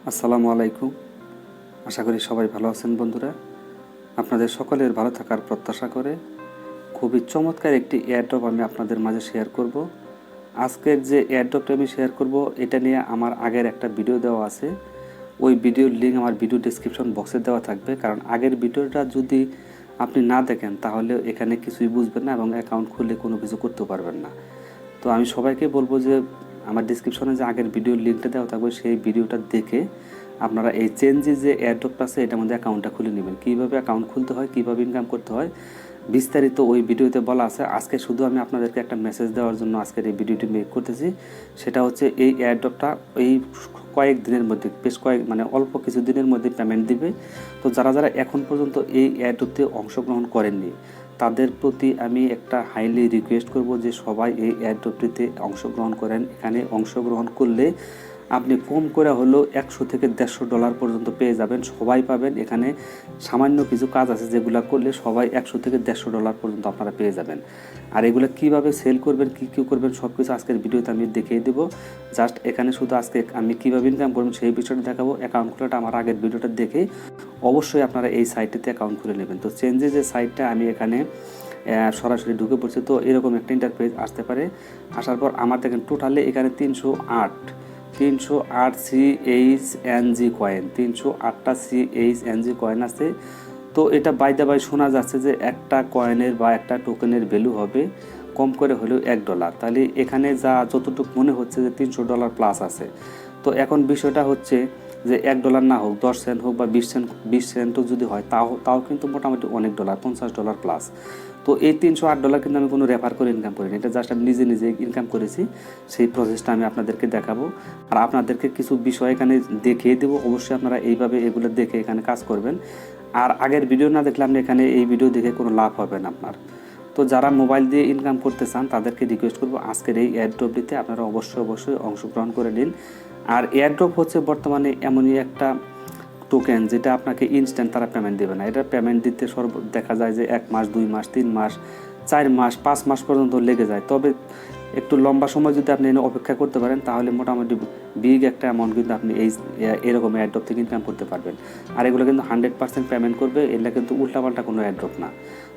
আসসালামু আলাইকুম। আশা করি সবাই ভালো আছেন বন্ধুরা। আপনাদের সকলের ভালো থাকার প্রত্যাশা করে খুবই চমৎকার একটি এয়ারড্রপ আমি আপনাদের মাঝে শেয়ার করব। আজকের যে এয়ারড্রপটা আমি শেয়ার করব এটা নিয়ে আমার আগের একটা ভিডিও দেওয়া আছে। ওই ভিডিওর লিঙ্ক আমার ভিডিও ডেসক্রিপশন বক্সে দেওয়া থাকবে, কারণ আগের ভিডিওটা যদি আপনি না দেখেন তাহলে এখানে কিছুই বুঝবেন না এবং অ্যাকাউন্ট খুলে কোনো কিছু করতে পারবেন না। তো আমি সবাইকে বলবো যে আমার ডিসক্রিপশনে যে আগের ভিডিওর লিঙ্কটা দেওয়া থাকবে সেই ভিডিওটা দেখে আপনারা এই চেঞ্জি যে এয়ারড্রপটা আছে এটার মধ্যে অ্যাকাউন্টটা খুলে নেবেন। কীভাবে অ্যাকাউন্ট খুলতে হয়, কীভাবে ইনকাম করতে হয় বিস্তারিত ওই ভিডিওতে বলা আছে। আজকে শুধু আমি আপনাদেরকে একটা মেসেজ দেওয়ার জন্য আজকের এই ভিডিওটি মেক করতেছি। সেটা হচ্ছে এই এয়ারড্রপটা এই কয়েক দিনের মধ্যে অল্প কিছু দিনের মধ্যে পেমেন্ট দিবে। তো যারা যারা এখন পর্যন্ত এই এয়ারড্রপতে অংশগ্রহণ করেননি তাদের প্রতি আমি একটা হাইলি রিকোয়েস্ট করব যে সবাই এই এয়ারড্রপটিতে অংশগ্রহণ করেন। এখানে অংশগ্রহণ করলে আপনি কম করে হলেও $100 থেকে $150 পর্যন্ত পেয়ে যাবেন, সবাই পাবেন। এখানে সামান্য কিছু কাজ আছে যেগুলো করলে সবাই $100 থেকে $150 পর্যন্ত আপনারা পেয়ে যাবেন। আর এগুলো কীভাবে সেল করবেন, কী করবেন সব কিছু আজকের ভিডিওতে আমি দেখিয়ে দেবো। জাস্ট এখানে শুধু আজকে আমি কীভাবে ইনকাম করবেন সেই বিষয়টা দেখাবো। অ্যাকাউন্ট খোলাটা আমার আগের ভিডিওটা দেখে অবশ্যই আপনারা এই সাইটটিতে অ্যাকাউন্ট খুলে নেবেন। তো চেঞ্জে যে সাইটটা আমি এখানে সরাসরি ঢুকে পড়ছি, তো এরকম একটা ইন্টারফেস আসতে পারে। আসার পর আমার দেখেন টোটালে এখানে 308 CHNG কয়েন, 308টা CHNG কয়েন আছে। তো এটা বাইদা বাই শোনা যাচ্ছে যে একটা কয়েনের বা একটা টোকেনের ভ্যালু হবে কম করে হলেও $1। তাহলে এখানে যা যতটুকু মনে হচ্ছে যে $300 প্লাস আছে। তো এখন বিষয়টা হচ্ছে যে $1 না হোক, 10 সেন্ট হোক বা 20 সেন্টও যদি হয় তাও কিন্তু মোটামুটি অনেক ডলার, $50 প্লাস। তো এই $308 কিন্তু আমি কোনো রেফার করে ইনকাম করিনি, এটা জাস্ট আমি নিজে নিজে ইনকাম করেছি। সেই প্রসেসটা আমি আপনাদেরকে দেখাবো আর আপনাদেরকে কিছু বিষয় এখানে দেখিয়ে দেবো। অবশ্যই আপনারা এইভাবে এগুলো দেখে এখানে কাজ করবেন। আর আগের ভিডিও না দেখলে আপনি এখানে এই ভিডিও দেখে কোনো লাভ হবে না আপনার। তো যারা মোবাইল দিয়ে ইনকাম করতে চান তাদেরকে রিকোয়েস্ট করবো আজকের এই এয়ারড্রপটিতে আপনারা অবশ্যই অংশগ্রহণ করে নিন। আর এয়ারড্রপ হচ্ছে বর্তমানে এমনই একটা টোকেন যেটা আপনাকে ইনস্ট্যান্ট তারা পেমেন্ট দেবে না। এটা পেমেন্ট দিতে দেখা যায় যে 1 মাস, 2 মাস, 3 মাস, 4 মাস, 5 মাস পর্যন্ত লেগে যায়। তবে একটু লম্বা সময় যদি আপনি এনে অপেক্ষা করতে পারেন তাহলে মোটামুটি বিগ একটা অ্যামাউন্ট কিন্তু আপনি এরকম এয়ারড্রপ থেকে ইনকাম করতে পারবেন। আর এগুলো কিন্তু 100% পেমেন্ট করবে, এটা কিন্তু উল্টাপাল্টা কোনো এয়ারড্রপ না।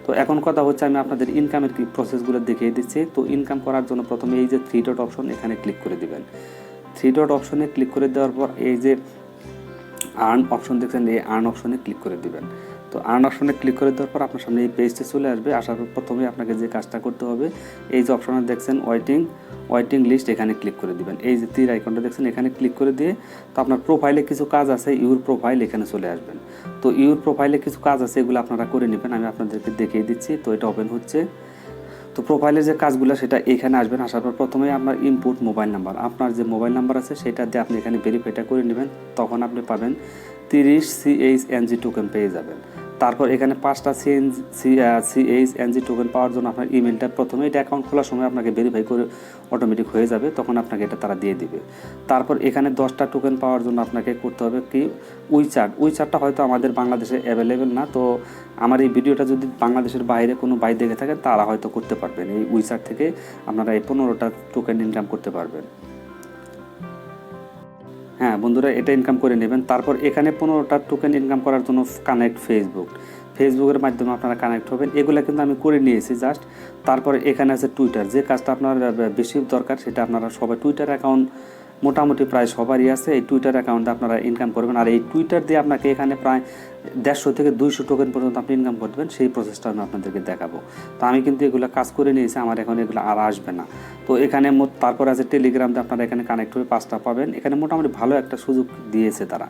তো এখন কথা হচ্ছে আমি আপনাদের ইনকামের প্রসেসগুলো দেখিয়ে দিচ্ছি। তো ইনকাম করার জন্য প্রথমে এই যে 3 ডট অপশন এখানে ক্লিক করে দিবেন। 3 ডট অপশনে ক্লিক করে দেওয়ার পর এই যে আর্ন অপশন দেখছেন, এই আর্ন অপশনে ক্লিক করে দিবেন। তো আর্ন অপশনে ক্লিক করে দেওয়ার পর আপনার সামনে এই পেজটি চলে আসবে। আসার পর প্রথমে আপনাকে যে কাজটা করতে হবে, এই যে অপশনে দেখছেন ওয়েটিং লিস্ট, এখানে ক্লিক করে দিবেন। এই যে তীর আইকনটা দেখছেন এখানে ক্লিক করে দিয়ে তো আপনার প্রোফাইলে কিছু কাজ আছে, ইউর প্রোফাইল এখানে চলে আসবেন। তো ইউর প্রোফাইলে কিছু কাজ আছে, এগুলো আপনারা করে নেবেন, আমি আপনাদেরকে দেখিয়ে দিচ্ছি। তো এটা ওপেন হচ্ছে। তো প্রোফাইলের যে কাজগুলো সেটা এখানে আসবেন। আসার পর প্রথমে আপনার ইনপুট মোবাইল নাম্বার, আপনার যে মোবাইল নাম্বার আছে সেটা দিয়ে আপনি এখানে ভেরিফাইটা করে নেবেন। তখন আপনি পাবেন 30 CHNG টোকেন পেয়ে যাবেন। তারপর এখানে 5টা CHNG টোকেন পাওয়ার জন্য আপনার ইমেলটা প্রথমে এটা অ্যাকাউন্ট খোলার সময় আপনাকে ভেরিফাই করে অটোমেটিক হয়ে যাবে, তখন আপনাকে এটা তারা দিয়ে দিবে। তারপর এখানে 10টা টোকেন পাওয়ার জন্য আপনাকে করতে হবে কি উইচার্টটা হয়তো আমাদের বাংলাদেশে অ্যাভেলেবেল না। তো আমার এই ভিডিওটা যদি বাংলাদেশের বাইরে কোনো ভাই দেখে থাকেন তারা হয়তো করতে পারবেন। এই উইচার্ট থেকে আপনারা এই 15টা টোকেন ইনকাম করতে পারবেন। হ্যাঁ বন্ধুরা, এটা ইনকাম করে নেবেন। তারপর এখানে 15টা টোকেন ইনকাম করার জন্য কানেক্ট ফেসবুকের মাধ্যমে আপনারা কানেক্ট হবেন। এগুলো কিন্তু আমি করে নিয়েছি জাস্ট। তারপরে এখানে আছে টুইটার, যে কাজটা আপনার বেশি দরকার সেটা আপনারা সবাই টুইটার অ্যাকাউন্ট মোটামুটি প্রায় সবারই আছে। এই টুইটার অ্যাকাউন্টে আপনারা ইনকাম করবেন। আর এই টুইটার দিয়ে আপনাকে এখানে প্রায় 150 থেকে 200 টোকেন পর্যন্ত আপনি ইনকাম করবেন, সেই প্রসেসটা আমি আপনাদেরকে দেখাবো। তো আমি কিন্তু এগুলো কাজ করে নিয়েছি, আমার এখন এগুলো আর আসবে না। তো এখানে তারপর আছে টেলিগ্রামতে আপনারা এখানে কানেক্ট হয়ে 5টা পাবেন। এখানে মোটামুটি ভালো একটা সুযোগ দিয়েছে তারা।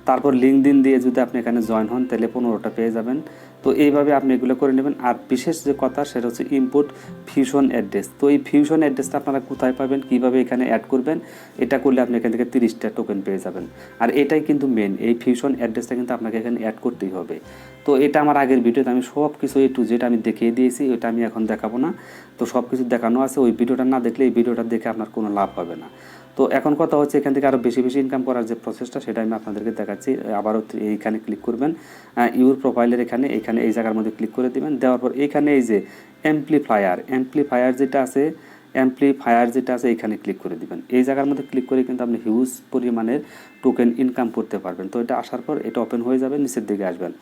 তারপর লিঙ্কডইন দিয়ে যদি আপনি এখানে জয়েন হন তাহলে 15টা পেয়ে যাবেন। তো এইভাবে আপনি এগুলো করে নেবেন। আর বিশেষ যে কথা সেটা হচ্ছে ইনপুট ফিউশন অ্যাড্রেস। তো এই ফিউশন অ্যাড্রেসটা আপনারা কোথায় পাবেন, কীভাবে এখানে অ্যাড করবেন, এটা করলে আপনি এখান থেকে 30টা টোকেন পেয়ে যাবেন। আর এটাই কিন্তু মেন, এই ফিউশন অ্যাড্রেসটা কিন্তু আপনাকে এখানে অ্যাড করতেই হবে। তো এটা আমার আগের ভিডিওতে আমি সব কিছু A to Z আমি দেখিয়ে দিয়েছি, ওটা আমি এখন দেখাবো না। তো সব কিছু দেখানো আছে, ওই ভিডিওটা না দেখলে এই ভিডিওটা দেখে আপনার কোনো লাভ হবে না। তো এখন কথা হচ্ছে এখান থেকে আরও বেশি ইনকাম করার যে প্রসেসটা সেটা আমি আপনাদেরকে দেখাচ্ছি। আবারও এইখানে ক্লিক করবেন, ইউর প্রোফাইলের এখানে এই জায়গার মধ্যে ক্লিক করে দেবেন। দেওয়ার পর এইখানে এই যে অ্যাম্প্লিফায়ার যেটা আছে, অ্যাম্প্লিফায়ার যেটা আছে এখানে ক্লিক করে দিবেন। এই জায়গার মধ্যে ক্লিক করে কিন্তু আপনি হিউজ পরিমাণের টোকেন ইনকাম করতে পারবেন। তো এটা আসার পর এটা ওপেন হয়ে যাবে, নিচের দিকে আসবেন।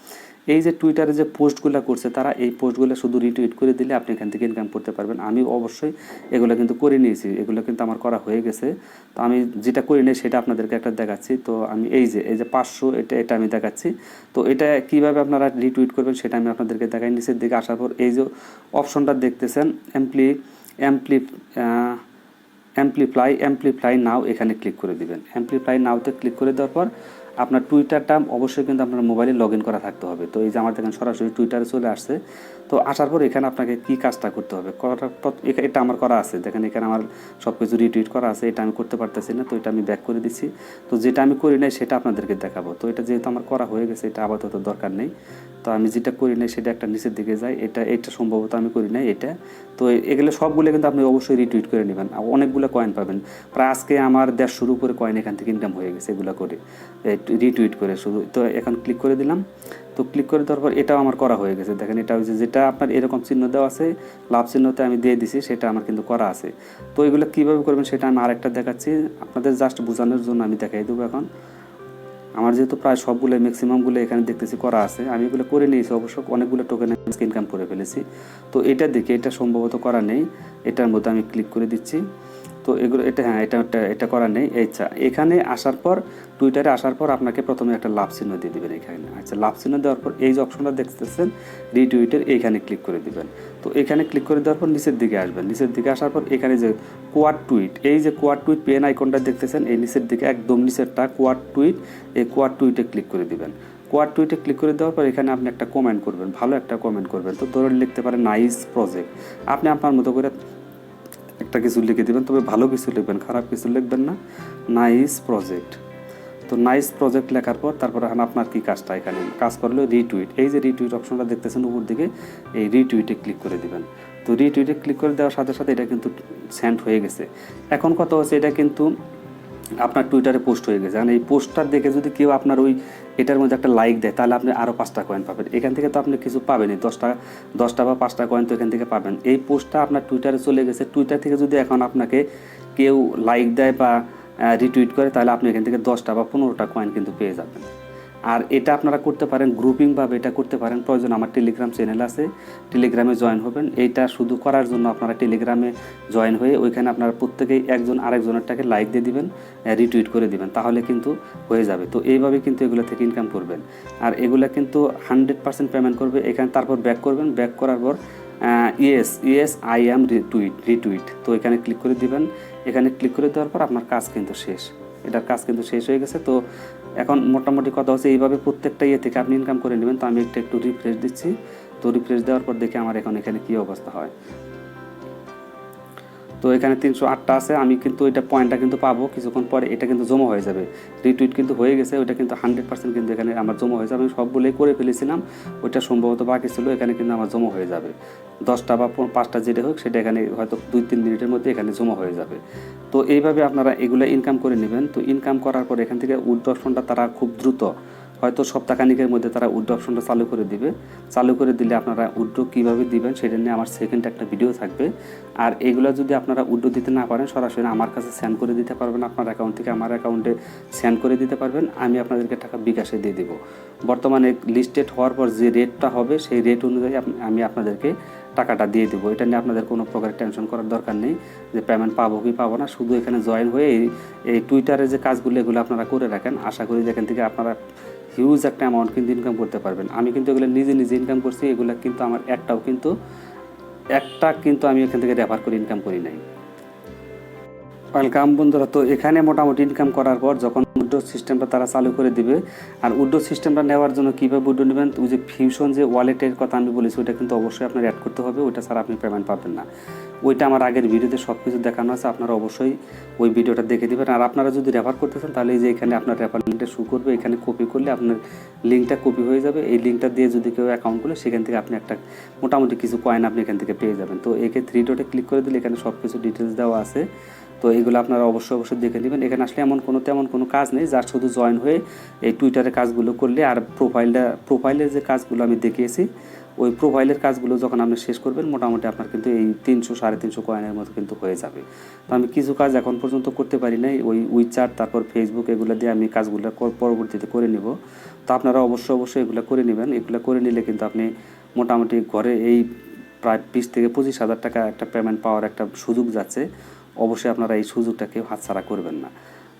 এই যে টুইটারে যে পোস্টগুলো করছে তারা এই পোস্টগুলো শুধু রিটুইট করে দিলে আপনি এখান থেকে ইনকাম করতে পারবেন। আমি অবশ্যই এগুলো কিন্তু করে নিয়েছি, এগুলো কিন্তু আমার করা হয়ে গেছে। তো আমি যেটা করি নিই সেটা আপনাদেরকে একটা দেখাচ্ছি। তো আমি এই যে 500 এটা আমি দেখাচ্ছি। তো এটা কিভাবে আপনারা রিটুইট করবেন সেটা আমি আপনাদেরকে দেখাই। নিচের দিকে আসার পর এই যে অপশনটা দেখতেছেন অ্যাম্প্লিফাই নাও, এখানে ক্লিক করে দিবেন। অ্যাম্প্লিফাই নাওতে ক্লিক করে দেওয়ার পর আপনার টুইটারটা অবশ্যই কিন্তু আপনার মোবাইলে লগ ইন করা থাকতে হবে। তো এই যে আমার দেখেন সরাসরি টুইটারে চলে আসছে। তো আসার পর এখানে আপনাকে কী কাজটা করতে হবে, এটা আমার করা আছে, দেখেন এখানে আমার সব কিছু রিটুইট করা আছে, এটা আমি করতে পারতেছি না। তো এটা আমি ব্যাক করে দিচ্ছি। তো যেটা আমি করি নাই সেটা আপনাদেরকে দেখাবো। তো এটা যেহেতু আমার করা হয়ে গেছে, এটা আপাতত দরকার নেই। তো আমি যেটা করি নাই সেটা একটা নিচের দিকে যাই, এটা সম্ভবত আমি করি নাই এটা। তো এগুলো সবগুলো কিন্তু আপনি অবশ্যই রিটুইট করে নেবেন, অনেকগুলো কয়েন পাবেন। প্রায় আজকে আমার 150 উপরে কয়েন এখান থেকে ইনকাম হয়ে গেছে এগুলো করে, রিটুইট করে শুধু। তো এখন ক্লিক করে দিলাম। তো ক্লিক করে দেওয়ার পর এটাও আমার করা হয়ে গেছে, দেখেন এটা হচ্ছে যেটা আপনার এরকম চিহ্ন দেওয়া আছে, লাভ চিহ্নতে আমি দিয়ে দিছি, সেটা আমার কিন্তু করা আছে। তো এগুলো কীভাবে করবেন সেটা আমি আরেকটা দেখাচ্ছি আপনাদের, জাস্ট বোঝানোর জন্য আমি দেখাই দেবো। এখন আমার যেহেতু প্রায় সবগুলো ম্যাক্সিমামগুলো এখানে দেখতেছি করা আছে, আমি এগুলো করে নিয়েছি, অবশ্য অনেকগুলো টোকেন ইনকাম করে ফেলেছি। তো এটা দেখে এটা সম্ভবত করা নেই, এটার মধ্যে আমি ক্লিক করে দিচ্ছি। তো এগুলো এটা করা নেই। আচ্ছা, এখানে আসার পর টুইটারে আসার পর আপনাকে প্রথমে একটা লাভ চিহ্ন দিয়ে দেবেন এখানে। আচ্ছা, লাভ চিহ্ন দেওয়ার পর এই যে অপশনটা দেখতেছেন রিটুইটের, এইখানে ক্লিক করে দিবেন। তো এখানে ক্লিক করে দেওয়ার পর নিচের দিকে আসবেন। নিচের দিকে আসার পর এখানে যে কোয়াড টুইট, এই যে কোয়াড টুইট পেন আইকনটা দেখতেছেন, এই নিচের দিকে একদম নিচেরটা কোয়াড টুইট, এই কোয়াড টুইটে ক্লিক করে দিবেন। কোয়াড টুইটে ক্লিক করে দেওয়ার পর এখানে আপনি একটা কমেন্ট করবেন, ভালো একটা কমেন্ট করবেন। তো ধরে লিখতে পারেন নাইস প্রজেক্ট, আপনি আপনার মতো করে একটা কিছু লিখে দেবেন, তবে ভালো কিছু লিখবেন, খারাপ কিছু লিখবেন না। Nice project. তো নাইস প্রজেক্ট লেখার পর তারপর এখন আপনার কী কাজটা, এখানে কাজ করলে রিটুইট, এই যে রিটুইট অপশনটা দেখতেছেন উপর দিকে, এই রিটুইটে ক্লিক করে দিবেন। তো রিটুইটে ক্লিক করে দেওয়ার সাথে সাথে এটা কিন্তু সেন্ড হয়ে গেছে। এখন কথা হচ্ছে এটা কিন্তু আপনার টুইটারে পোস্ট হয়ে গেছে। কারণ এই পোস্টটা দেখে যদি কেউ আপনার ওই এটার মধ্যে একটা লাইক দেয়, তাহলে আপনি আরও 5টা কয়েন পাবেন। এখান থেকে তো আপনি কিছু পাবেনই, 10টা বা 5টা কয়েন তো এখান থেকে পাবেন। এই পোস্টটা আপনার টুইটারে চলে গেছে, টুইটার থেকে যদি এখন আপনাকে কেউ লাইক দেয় বা রিটুইট করে, তাহলে আপনি এখান থেকে 10টা বা 15টা কয়েন কিন্তু পেয়ে যাবেন। আর এটা আপনারা করতে পারেন গ্রুপিংভাবে, এটা করতে পারেন। প্রয়োজন আমার টেলিগ্রাম চ্যানেল আছে, টেলিগ্রামে জয়েন হবেন। এইটা শুধু করার জন্য আপনারা টেলিগ্রামে জয়েন হয়ে ওইখানে আপনারা প্রত্যেকেই একজন আরেকজনেরটাকে লাইক দিয়ে দিবেন, রিটুইট করে দিবেন, তাহলে কিন্তু হয়ে যাবে। তো এইভাবে কিন্তু এগুলো থেকে ইনকাম করবেন। আর এগুলো কিন্তু 100% পেমেন্ট করবে এখানে। তারপর ব্যাক করবেন, ব্যাক করার পর ইয়েস আই অ্যাম রিটুইট, তো এখানে ক্লিক করে দিবেন। এখানে ক্লিক করে দেওয়ার পর আপনার কাজ কিন্তু শেষ, এটার কাজ কিন্তু শেষ হয়ে গেছে। তো এখন মোটামুটি কথা হচ্ছে এইভাবে প্রত্যেকটা থেকে আপনি ইনকাম করে নেবেন। তো আমি একটু রিফ্রেশ দিচ্ছি। তো রিফ্রেশ দেওয়ার পর দেখি আমার এখানে কী অবস্থা হয়। তো এখানে 308টা আছে, আমি কিন্তু এটা পয়েন্টটা কিন্তু পাবো কিছুক্ষণ পরে, এটা কিন্তু জমা হয়ে যাবে। রিটুইট কিন্তু হয়ে গেছে, ওইটা কিন্তু 100% কিন্তু এখানে আমার জমা হয়ে যাবে। আমি সবগুলোই করে ফেলেছিলাম, ওইটা সম্ভবত বাকি ছিল, এখানে কিন্তু আমার জমা হয়ে যাবে। 10টা বা 5টা যেটা হোক সেটা এখানে হয়তো 2-3 মিনিটের মধ্যে এখানে জমা হয়ে যাবে। তো এইভাবে আপনারা এগুলো ইনকাম করে নেবেন। তো ইনকাম করার পর এখান থেকে উইথড্র অপশনটা তারা খুব দ্রুত, হয়তো সপ্তাহখানিকের মধ্যে তারা উইথড্র অপশনটা চালু করে দিবে। চালু করে দিলে আপনারা উইথড্র কীভাবে দিবেন সেটা নিয়ে আমার সেকেন্ড একটা ভিডিও থাকবে। আর এগুলো যদি আপনারা উইথড্র দিতে না পারেন, সরাসরি আমার কাছে সেন্ড করে দিতে পারবেন, আপনার অ্যাকাউন্ট থেকে আমার অ্যাকাউন্টে সেন্ড করে দিতে পারবেন। আমি আপনাদেরকে টাকা বিকাশে দিয়ে দেবো। বর্তমানে লিস্টেড হওয়ার পর যে রেটটা হবে সেই রেট অনুযায়ী আমি আপনাদেরকে টাকাটা দিয়ে দেবো। এটা নিয়ে আপনাদের কোনো প্রকার টেনশন করার দরকার নেই যে পেমেন্ট পাবো কি পাবো না। শুধু এখানে জয়েন হয়ে এই টুইটারে যে কাজগুলো এগুলো আপনারা করে রাখেন। আশা করি যে এখান থেকে আপনারা হিউজ একটা অ্যামাউন্ট কিন্তু ইনকাম করতে পারবেন। আমি কিন্তু এগুলো নিজে ইনকাম করছি, এগুলো কিন্তু আমার একটা কিন্তু আমি এখান থেকে রেফার করে ইনকাম করি নাই। ওয়েলকাম বন্ধুরা। তো এখানে মোটামুটি ইনকাম করার পর যখন উইথড্র সিস্টেমটা তারা চালু করে দিবে, আর উইথড্র সিস্টেমটা নেওয়ার জন্য কীভাবে উইথড্র নেবেন, ওই যে ফিউশন যে ওয়ালেটের কথা আমি বলেছি, ওইটা কিন্তু অবশ্যই আপনার অ্যাড করতে হবে, ওইটা ছাড়া আপনি পেমেন্ট পাবেন না। ওইটা আমার আগের ভিডিওতে সব কিছু দেখানো আছে, আপনারা অবশ্যই ওই ভিডিওটা দেখে দেবেন। আর আপনারা যদি রেফার করতে চান তাহলে এই যে এখানে আপনার রেফার লিঙ্কটা শো করবে, এখানে কপি করলে আপনার লিঙ্কটা কপি হয়ে যাবে। এই লিঙ্কটা দিয়ে যদি কেউ অ্যাকাউন্ট করলে সেখান থেকে আপনি একটা মোটামুটি কিছু কয়েন আপনি এখান থেকে পেয়ে যাবেন। তো একে 3 ডটে ক্লিক করে দিলে এখানে সব কিছু ডিটেলস দেওয়া আছে। তো এগুলো আপনারা অবশ্যই দেখে নেবেন। এখানে আসলে তেমন কোনো কাজ নেই, যার শুধু জয়েন হয়ে এই টুইটারে কাজগুলো করলে, আর প্রোফাইলের যে কাজগুলো আমি দেখিয়েছি ওই প্রোফাইলের কাজগুলো যখন আপনি শেষ করবেন মোটামুটি আপনার কিন্তু এই 300-350 কয়েনের মতো কিন্তু হয়ে যাবে। তো আমি কিছু কাজ এখন পর্যন্ত করতে পারি নাই, ওই উইচ্যাট তারপর ফেসবুক এগুলো দিয়ে আমি কাজগুলো পরবর্তীতে করে নিব। তো আপনারা অবশ্যই এগুলো করে নেবেন। এগুলো করে নিলে কিন্তু আপনি মোটামুটি ঘরে এই প্রায় 20,000-25,000 টাকা একটা পেমেন্ট পাওয়ার একটা সুযোগ যাচ্ছে। অবশ্যই আপনারা এই সুযোগটাকে হাতছাড়া করবেন না।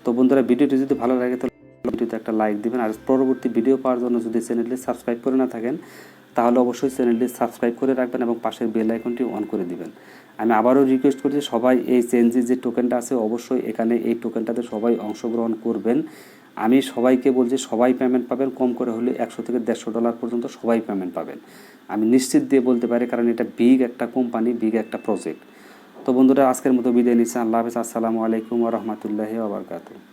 তো বন্ধুরা, ভিডিওটি যদি ভালো লাগে তাহলে ভিডিওতে একটা লাইক দিবেন, আর পরবর্তী ভিডিও পাওয়ার জন্য যদি চ্যানেলটি সাবস্ক্রাইব করে না থাকেন তাহলে অবশ্যই চ্যানেলটি সাবস্ক্রাইব করে রাখবেন এবং পাশের বেল আইকনটি অন করে দিবেন। আমি আবারও রিকোয়েস্ট করছি, সবাই এই CHNG যে টোকেনটা আছে অবশ্যই এখানে এই টোকেনটাতে সবাই অংশগ্রহণ করবেন। আমি সবাইকে বলছি সবাই পেমেন্ট পাবেন, কম করে হলে $100 থেকে $150 পর্যন্ত সবাই পেমেন্ট পাবেন। আমি নিশ্চিত দিয়ে বলতে পারি, কারণ এটা বিগ একটা কোম্পানি, বিগ একটা প্রজেক্ট। তো বন্ধুরা, আজকের মতো বিদায় নিচ্ছি। আল্লাহ হাফেজ। আসসালামু আলাইকুম ওয়া রাহমাতুল্লাহি ওয়া বারাকাতুহু।